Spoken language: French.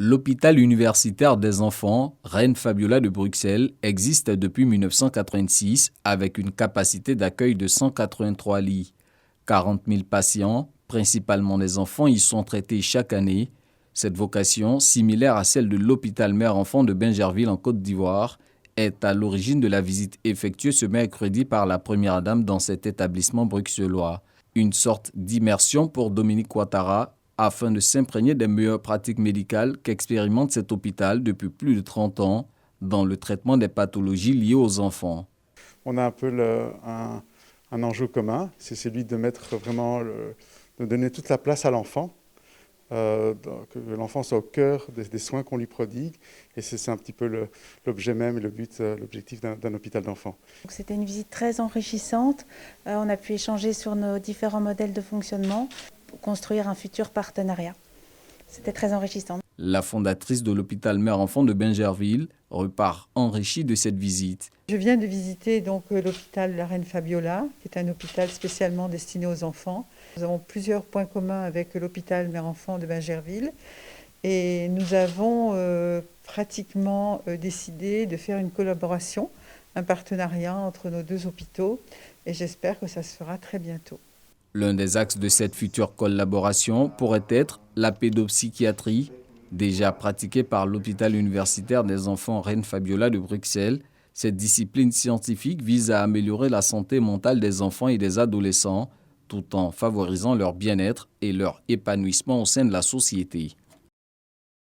L'hôpital universitaire des enfants Reine Fabiola de Bruxelles existe depuis 1986 avec une capacité d'accueil de 183 lits. 40 000 patients, principalement des enfants, y sont traités chaque année. Cette vocation, similaire à celle de l'hôpital mère-enfant de Bingerville en Côte d'Ivoire, est à l'origine de la visite effectuée ce mercredi par la première dame dans cet établissement bruxellois. Une sorte d'immersion pour Dominique Ouattara, afin de s'imprégner des meilleures pratiques médicales qu'expérimente cet hôpital depuis plus de 30 ans dans le traitement des pathologies liées aux enfants. On a un peu un enjeu commun, c'est celui de mettre vraiment, de donner toute la place à l'enfant, que l'enfant soit au cœur des soins qu'on lui prodigue, et c'est un petit peu l'objet même et l'objectif d'un hôpital d'enfants. C'était une visite très enrichissante, on a pu échanger sur nos différents modèles de fonctionnement, pour construire un futur partenariat. C'était très enrichissant. La fondatrice de l'hôpital mère-enfant de Bingerville repart enrichie de cette visite. Je viens de visiter donc l'hôpital La Reine Fabiola, qui est un hôpital spécialement destiné aux enfants. Nous avons plusieurs points communs avec l'hôpital mère-enfant de Bingerville et nous avons pratiquement décidé de faire une collaboration, un partenariat entre nos deux hôpitaux et j'espère que ça se fera très bientôt. L'un des axes de cette future collaboration pourrait être la pédopsychiatrie, déjà pratiquée par l'hôpital universitaire des enfants Reine Fabiola de Bruxelles. Cette discipline scientifique vise à améliorer la santé mentale des enfants et des adolescents, tout en favorisant leur bien-être et leur épanouissement au sein de la société.